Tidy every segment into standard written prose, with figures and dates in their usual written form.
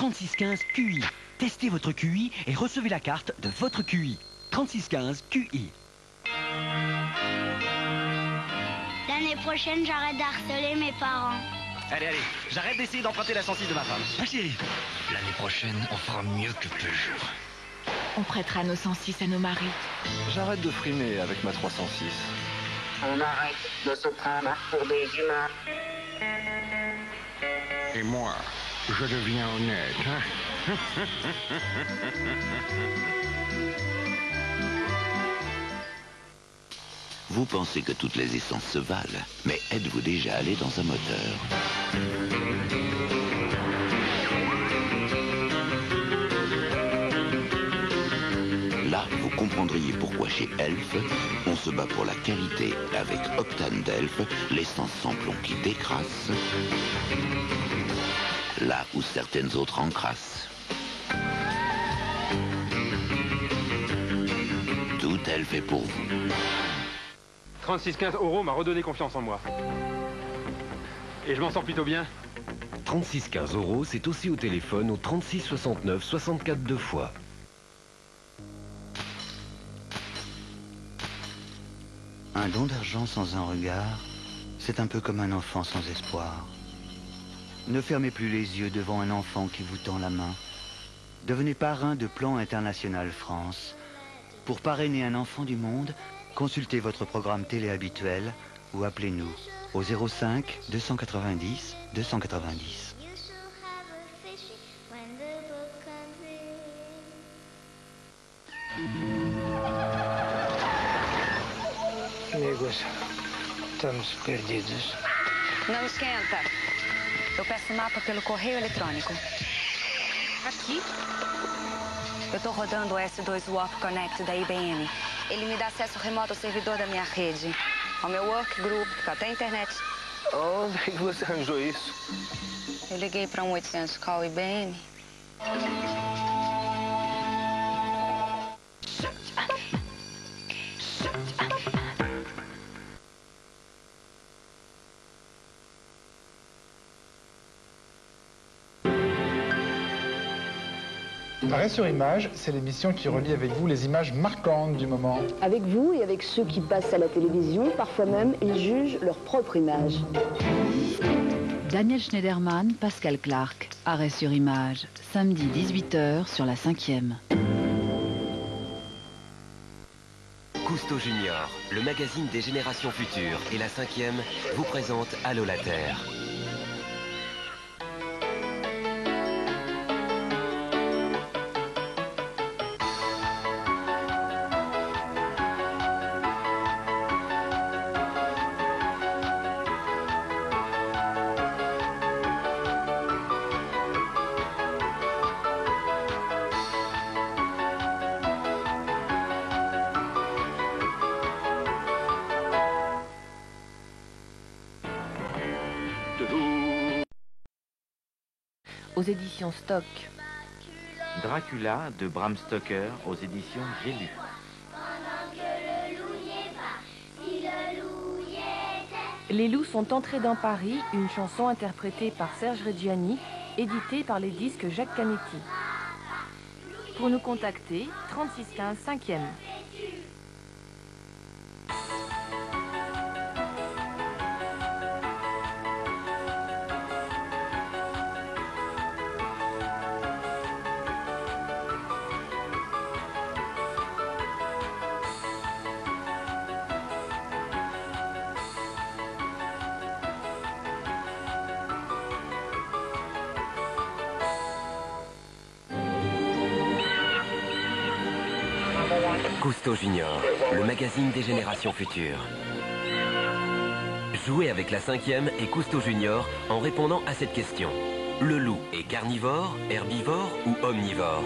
3615 QI. Testez votre QI et recevez la carte de votre QI. 3615 QI. L'année prochaine, j'arrête d'harceler mes parents. Allez, allez, j'arrête d'essayer d'emprunter la 106 de ma femme. Ah chérie, L'année prochaine, on fera mieux que Peugeot. On prêtera nos 106 à nos maris. J'arrête de frimer avec ma 306. On arrête de se prendre pour des humains. Et moi, je deviens honnête, hein? Vous pensez que toutes les essences se valent, mais êtes-vous déjà allé dans un moteur? Là, vous comprendriez pourquoi chez Elf, on se bat pour la qualité avec Octane d'Elf, l'essence sans plomb qui décrasse, là où certaines autres encrassent. Tout Elf est pour vous. 3615 € m'a redonné confiance en moi. Et je m'en sors plutôt bien. 3615 €, c'est aussi au téléphone au 36 69 64 2 fois. Un don d'argent sans un regard, c'est un peu comme un enfant sans espoir. Ne fermez plus les yeux devant un enfant qui vous tend la main. Devenez parrain de Plan International France. Pour parrainer un enfant du monde, consultez votre programme télé habituel ou appelez-nous au 05 290 290. Amigos, estamos perdidos. Não esquenta. Eu peço mapa pelo correio eletrônico. Aqui? Eu tô rodando o S2 Warp Connect da IBM. Ele me dá acesso remoto ao servidor da minha rede, ao meu workgroup, até a internet. Onde é que você arranjou isso? Eu liguei para 800 call IBM. Arrêt sur image, c'est l'émission qui relie avec vous les images marquantes du moment. Avec vous et avec ceux qui passent à la télévision, parfois même, ils jugent leur propre image. Daniel Schneiderman, Pascal Clark. Arrêt sur image. Samedi 18h sur la 5e. Cousteau Junior, le magazine des générations futures et la 5e vous présente Allô la Terre. Aux éditions Stock. Dracula de Bram Stoker aux éditions J'ai lu. Les loups sont entrés dans Paris, une chanson interprétée par Serge Reggiani, éditée par les disques Jacques Canetti. Pour nous contacter, 3615 5e. Cousteau Junior, le magazine des générations futures. Jouez avec la 5e et Cousteau Junior en répondant à cette question. Le loup est carnivore, herbivore ou omnivore?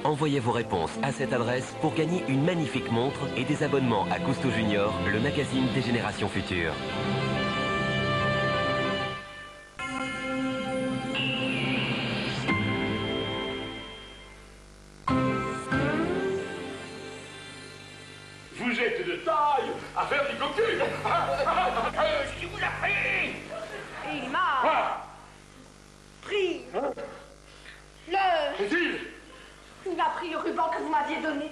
Envoyez vos réponses à cette adresse pour gagner une magnifique montre et des abonnements à Cousteau Junior, le magazine des générations futures. Vous êtes de taille à faire du cocu. Ce qui vous a pris. Il m'a. Il m'a pris le ruban que vous m'aviez donné.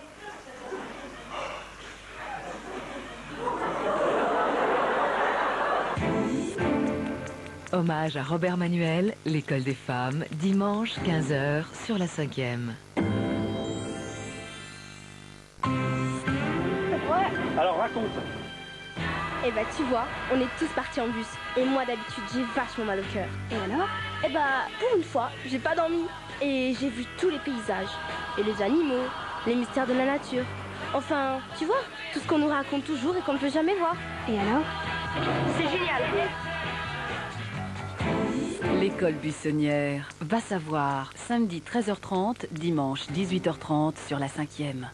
Hommage à Robert Manuel, l'école des femmes, dimanche 15h sur la 5e. Ouais. Alors raconte. Eh bah tu vois, on est tous partis en bus. Et moi d'habitude j'ai vachement mal au cœur. Et alors? Eh bah pour une fois, j'ai pas dormi. Et j'ai vu tous les paysages. Et les animaux, les mystères de la nature. Enfin, tu vois, tout ce qu'on nous raconte toujours et qu'on ne peut jamais voir. Et alors? C'est génial. L'école buissonnière, va savoir, samedi 13h30, dimanche 18h30 sur la 5e.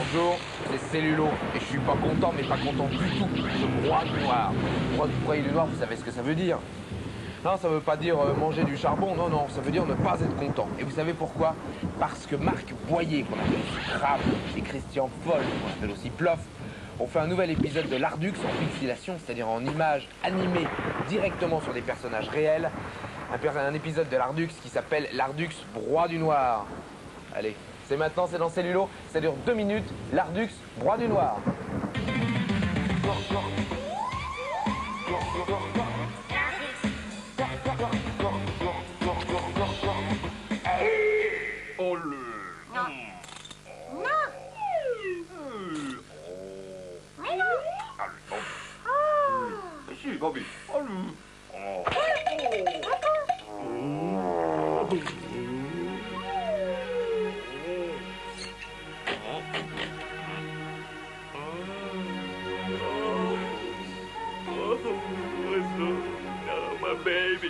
Bonjour, c'est Cellulo, et je suis pas content, mais pas content du tout. Ce broie du noir. Broyer du noir, vous savez ce que ça veut dire? Non, ça veut pas dire manger du charbon, non, non, ça veut dire ne pas être content. Et vous savez pourquoi? Parce que Marc Boyer, qu'on appelle aussi Crabbe, et Christian Foll, qu'on appelle aussi Plof, ont fait un nouvel épisode de l'Ardux en pixelation, c'est-à-dire en images animées directement sur des personnages réels. Un épisode de l'Ardux qui s'appelle l'Ardux Broie du Noir. Allez. C'est maintenant, c'est dans Cellulo, ça dure 2 minutes, l'Ardux, Broie du Noir. Oh le... Non. Non. Mais non. Mais si, Bobby. Oh le... Oh. My baby.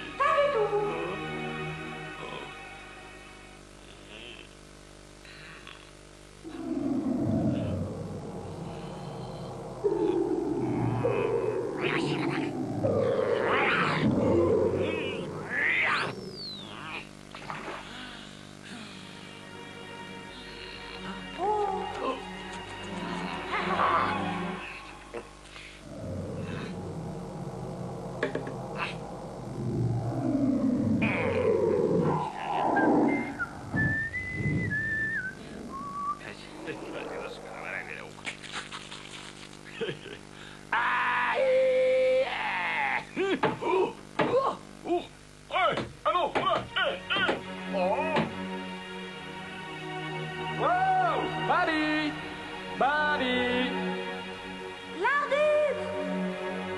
Buddy! Buddy! L'Ardux!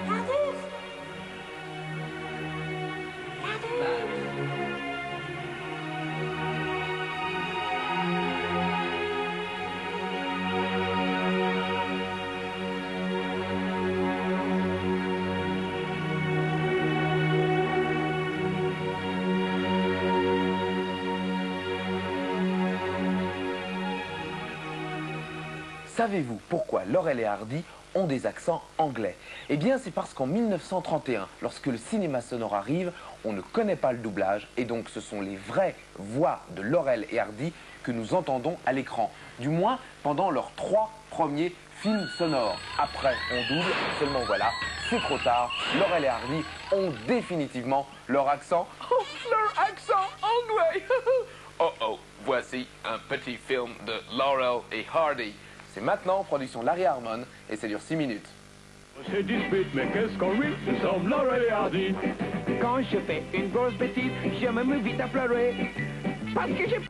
L'Ardux! Savez-vous pourquoi Laurel et Hardy ont des accents anglais? Eh bien, c'est parce qu'en 1931, lorsque le cinéma sonore arrive, on ne connaît pas le doublage et donc ce sont les vraies voix de Laurel et Hardy que nous entendons à l'écran. Du moins, pendant leurs 3 premiers films sonores. Après, on double, seulement voilà, c'est trop tard. Laurel et Hardy ont définitivement leur accent. Oh, leur accent anglais. Oh oh, voici un petit film de Laurel et Hardy. C'est maintenant, production Larry Harmon, et ça dure 6 minutes. On se dispute, mais qu'est-ce qu'on rit? Nous sommes Laurel et Hardy. Quand je fais une grosse bêtise, je me mets vite à pleurer. Parce que j'ai...